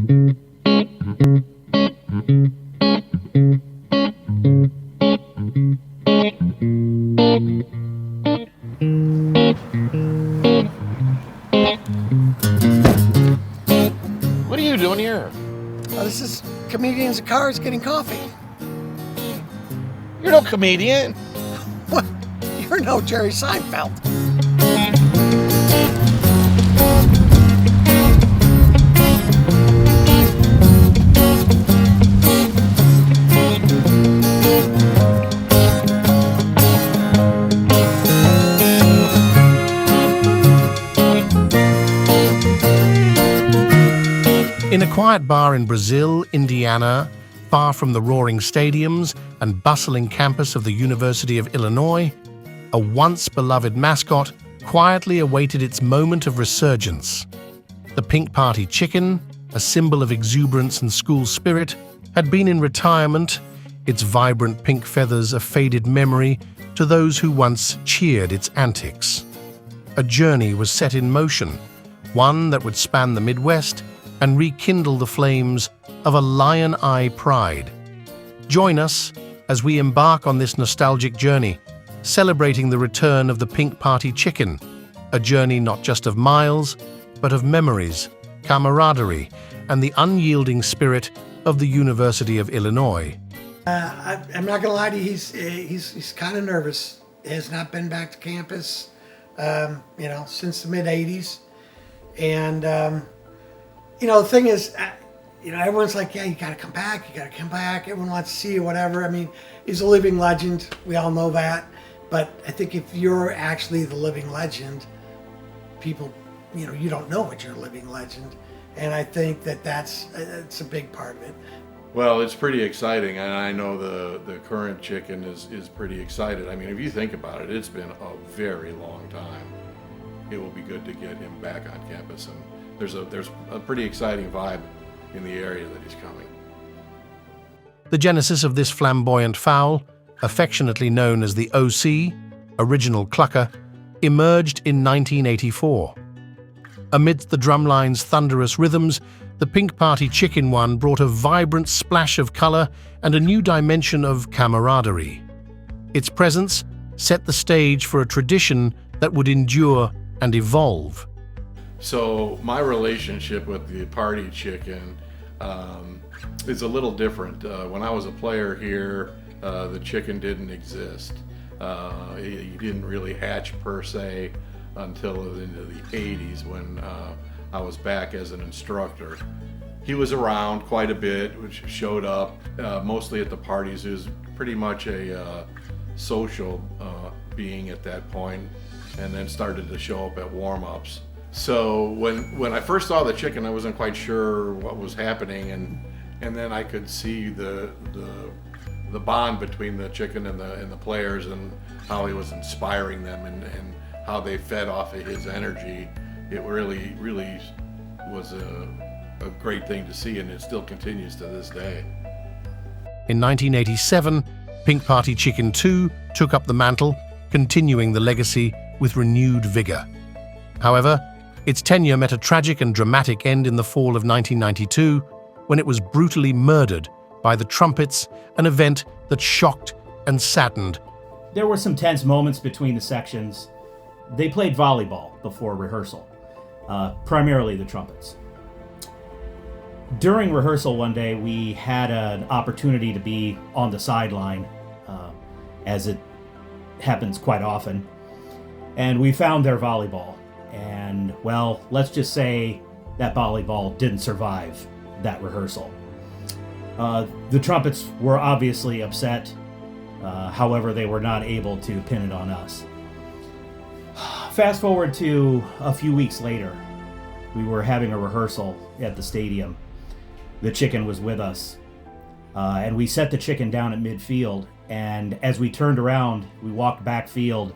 What are you doing here? This is Comedians in Cars getting coffee. You're no comedian. What? You're no Jerry Seinfeld. In a quiet bar in Brazil, Indiana, far from the roaring stadiums and bustling campus of the University of Illinois, a once beloved mascot quietly awaited its moment of resurgence. The Pink Party chicken, a symbol of exuberance and school spirit, had been in retirement, its vibrant pink feathers a faded memory to those who once cheered its antics. A journey was set in motion, one that would span the Midwest and rekindle the flames of a lion eye pride. Join us as we embark on this nostalgic journey, celebrating the return of the Pink Party chicken, a journey not just of miles, but of memories, camaraderie, and the unyielding spirit of the University of Illinois. I'm not gonna lie to you, he's kind of nervous. He has not been back to campus, since the mid '80s, and the thing is, everyone's like, yeah, you gotta come back. Everyone wants to see you, whatever. I mean, he's a living legend. We all know that. But I think if you're actually the living legend, people, you don't know what you're a living legend. And I think that's a big part of it. Well, it's pretty exciting, and I know the current chicken is pretty excited. I mean, if you think about it, it's been a very long time. It will be good to get him back on campus, and there's a pretty exciting vibe in the area that he's coming. The genesis of this flamboyant fowl, affectionately known as the OC, original clucker, emerged in 1984. Amidst the drumline's thunderous rhythms, the Pink Party chicken one brought a vibrant splash of color and a new dimension of camaraderie. Its presence set the stage for a tradition that would endure and evolve. So my relationship with the party chicken is a little different. When I was a player here, the chicken didn't exist. He didn't really hatch per se until into the 80s when I was back as an instructor. He was around quite a bit, which showed up mostly at the parties. He was pretty much a social being at that point, and then started to show up at warm-ups. So when I first saw the chicken, I wasn't quite sure what was happening, and then I could see the bond between the chicken and the players, and how he was inspiring them, and how they fed off of his energy. It really was a great thing to see, and it still continues to this day. In 1987, Pink Party Chicken 2 took up the mantle, continuing the legacy with renewed vigor. However, its tenure met a tragic and dramatic end in the fall of 1992, when it was brutally murdered by the Trumpets, an event that shocked and saddened. There were some tense moments between the sections. They played volleyball before rehearsal, primarily the Trumpets. During rehearsal one day, we had an opportunity to be on the sideline, as it happens quite often, and we found their volleyball. And, well, let's just say that volleyball didn't survive that rehearsal. The Trumpets were obviously upset. However, they were not able to pin it on us. Fast forward to a few weeks later. We were having a rehearsal at the stadium. The chicken was with us. And we set the chicken down at midfield. And as we turned around, we walked backfield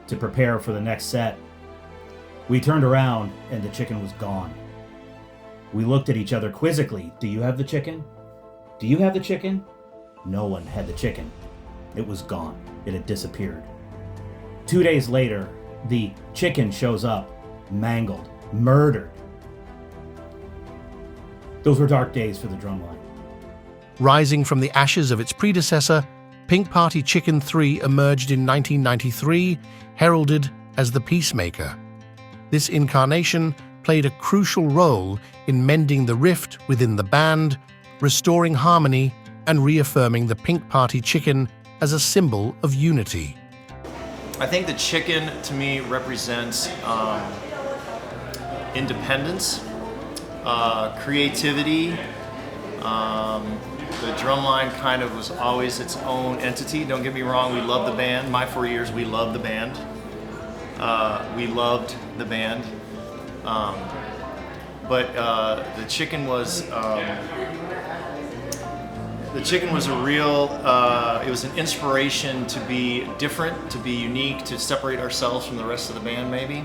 to prepare for the next set. We turned around and the chicken was gone. We looked at each other quizzically. Do you have the chicken? Do you have the chicken? No one had the chicken. It was gone. It had disappeared. 2 days later, the chicken shows up, mangled, murdered. Those were dark days for the drumline. Rising from the ashes of its predecessor, Pink Party Chicken 3 emerged in 1993, heralded as the Peacemaker. This incarnation played a crucial role in mending the rift within the band, restoring harmony, and reaffirming the Pink Party Chicken as a symbol of unity. I think the chicken, to me, represents independence, creativity. The drumline kind of was always its own entity. Don't get me wrong, we love the band. My 4 years, we loved the band. We loved the band. But the chicken was a real, it was an inspiration to be different, to be unique, to separate ourselves from the rest of the band maybe.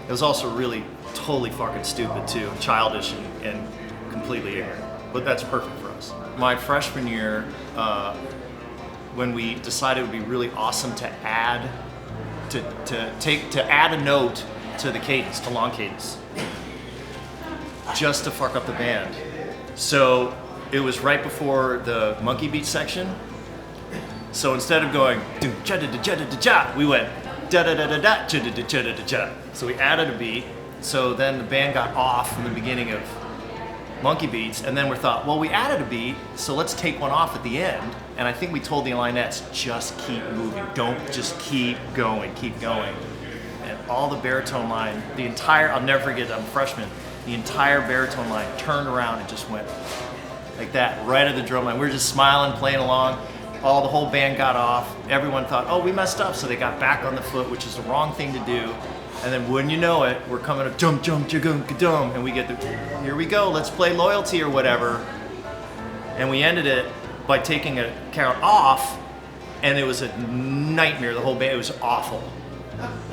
It was also really totally fucking stupid too, childish and completely ignorant. But that's perfect for us. My freshman year, when we decided it would be really awesome to add, to add a note to the cadence, to long cadence, just to fuck up the band. So it was right before the monkey beat section. So instead of going we went da-da-da-da-da. So we added a beat. So then the band got off in the beginning of monkey beats, and then we thought, well, we added a beat, so let's take one off at the end. And I think we told the Alinettes, just keep moving, don't just keep going. And all the baritone line, the entire, I'll never forget, I'm a freshman, the entire baritone line turned around and just went like that, right at the drum line. We were just smiling, playing along. The whole band got off. Everyone thought, oh, we messed up, so they got back on the foot, which is the wrong thing to do. And then wouldn't you know it, we're coming up, jump, ka-dum, and we get the, here we go, let's play Loyalty or whatever. And we ended it by taking a count off, and it was a nightmare, the whole band, it was awful.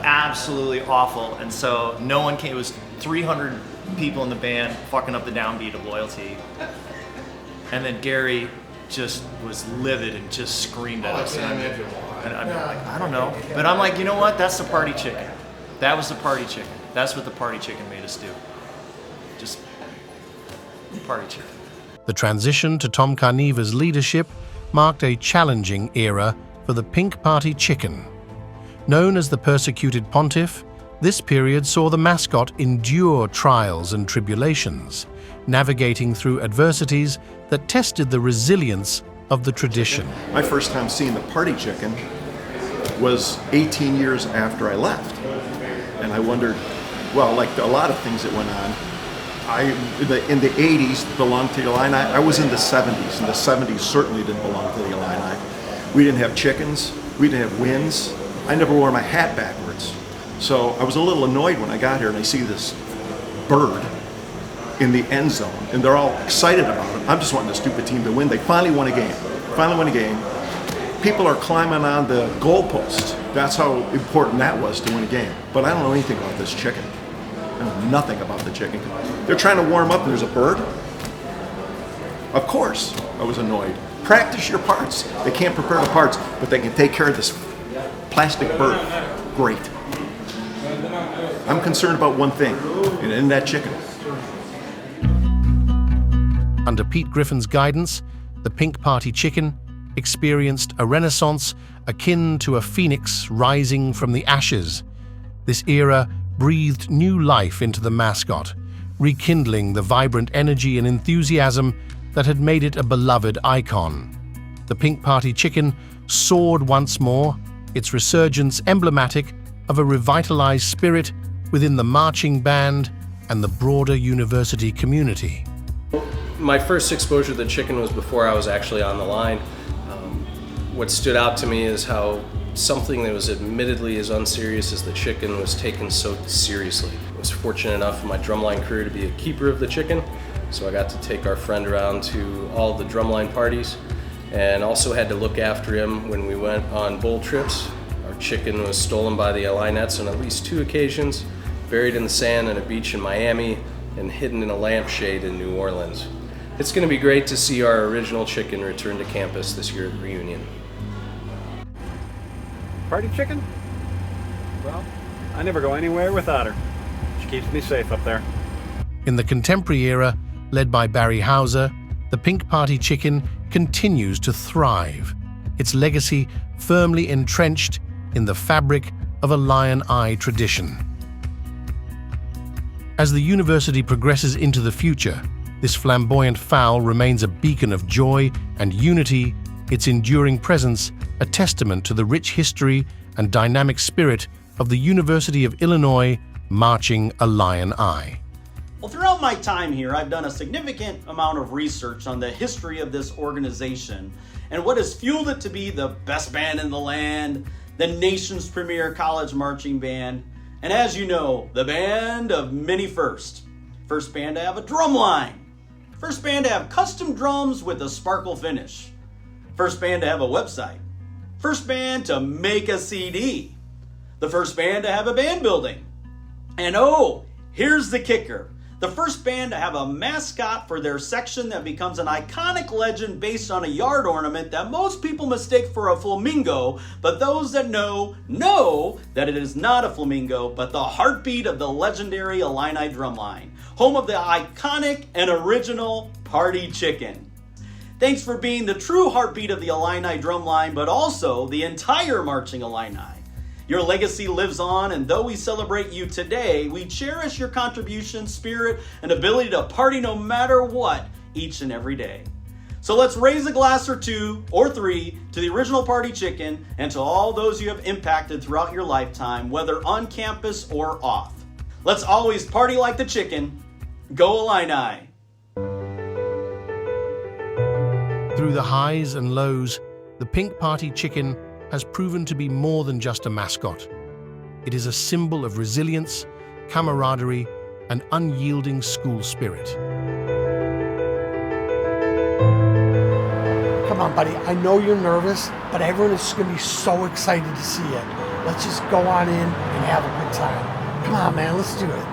Absolutely awful. And so no one came, it was 300 people in the band fucking up the downbeat of Loyalty. And then Gary just was livid and just screamed at us. And I'm like, I don't know. But I'm like, you know what, that's the party chicken. That was the party chicken. That's what the party chicken made us do. Just party chicken. The transition to Tom Carniva's leadership marked a challenging era for the Pink Party Chicken. Known as the persecuted pontiff, this period saw the mascot endure trials and tribulations, navigating through adversities that tested the resilience of the tradition. My first time seeing the party chicken was 18 years after I left. And I wondered, well, like a lot of things that went on, in the 80s belonged to the Illini. I was in the 70s, and the 70s certainly didn't belong to the Illini. We didn't have chickens, we didn't have wins. I never wore my hat backwards. So I was a little annoyed when I got here and I see this bird in the end zone, and they're all excited about it. I'm just wanting the stupid team to win. They finally won a game. People are climbing on the goalpost. That's how important that was to win a game. But I don't know anything about this chicken. I know nothing about the chicken. They're trying to warm up and there's a bird. Of course, I was annoyed. Practice your parts. They can't prepare the parts, but they can take care of this plastic bird. Great. I'm concerned about one thing, and in that chicken. Under Pete Griffin's guidance, the Pink Party Chicken experienced a renaissance akin to a phoenix rising from the ashes. This era breathed new life into the mascot, rekindling the vibrant energy and enthusiasm that had made it a beloved icon. The Pink Party Chicken soared once more, its resurgence emblematic of a revitalized spirit within the marching band and the broader university community. My first exposure to the chicken was before I was actually on the line. What stood out to me is how something that was admittedly as unserious as the chicken was taken so seriously. I was fortunate enough in my drumline career to be a keeper of the chicken, so I got to take our friend around to all the drumline parties, and also had to look after him when we went on bowl trips. Our chicken was stolen by the Alinettes on at least 2 occasions, buried in the sand on a beach in Miami, and hidden in a lampshade in New Orleans. It's going to be great to see our original chicken return to campus this year at reunion. Party chicken? Well, I never go anywhere without her. She keeps me safe up there. In the contemporary era, Led by Barry Hauser, the Pink Party Chicken continues to thrive, its legacy firmly entrenched in the fabric of a Lion Eye tradition. As the university progresses into the future, this flamboyant fowl remains a beacon of joy and unity, its enduring presence a testament to the rich history and dynamic spirit of the University of Illinois marching a Lion Eye. Well, throughout my time here, I've done a significant amount of research on the history of this organization and what has fueled it to be the best band in the land, the nation's premier college marching band, and as you know, the band of many firsts. First band to have a drum line. First band to have custom drums with a sparkle finish. First band to have a website. First band to make a CD. The first band to have a band building. And oh, here's the kicker. The first band to have a mascot for their section that becomes an iconic legend based on a yard ornament that most people mistake for a flamingo, but those that know that it is not a flamingo, but the heartbeat of the legendary Illini Drumline, home of the iconic and original Party Chicken. Thanks for being the true heartbeat of the Illini Drumline, but also the entire marching Illini. Your legacy lives on, and though we celebrate you today, we cherish your contribution, spirit, and ability to party no matter what each and every day. So let's raise a glass or two or three to the original Party Chicken and to all those you have impacted throughout your lifetime, whether on campus or off. Let's always party like the chicken. Go Illini! Through the highs and lows, the Pink Party Chicken has proven to be more than just a mascot. It is a symbol of resilience, camaraderie, and unyielding school spirit. Come on, buddy. I know you're nervous, but everyone is just going to be so excited to see you. Let's just go on in and have a good time. Come on, man. Let's do it.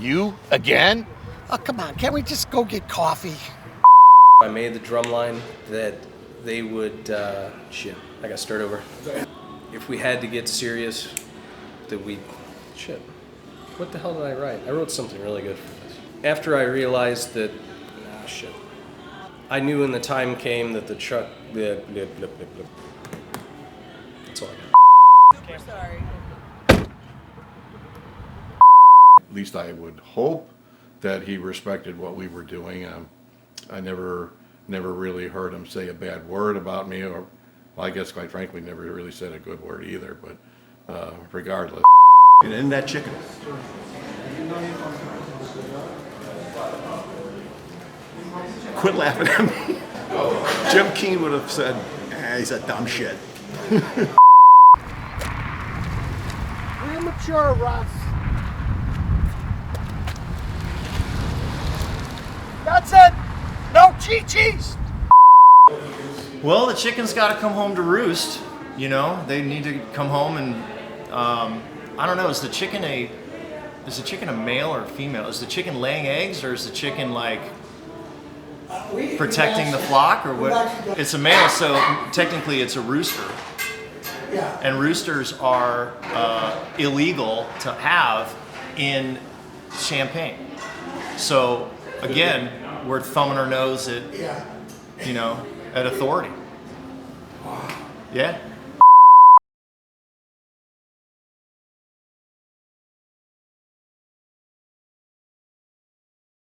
You again? Oh, come on. Can't we just go get coffee? I made the drum line that they would, shit, I gotta start over. If we had to get serious, that we, shit, what the hell did I write? I wrote something really good for this. After I realized that, shit, I knew when the time came that the truck, that's all I got. Super sorry. At least I would hope that he respected what we were doing. I never really heard him say a bad word about me, or well, I guess quite frankly never really said a good word either, but regardless. And in that chicken. Quit laughing at me. Jim Keen would have said, he's a dumb shit. Premature, Russ. That's it. No chi-chis. Well, the chicken's got to come home to roost. You know, they need to come home and I don't know. Is the chicken a male or a female? Is the chicken laying eggs, or is the chicken like protecting the flock, or what? It's a male, so technically it's a rooster. Yeah. And roosters are illegal to have in Champaign. So again, we're thumbing our nose at, Yeah. at authority. Yeah.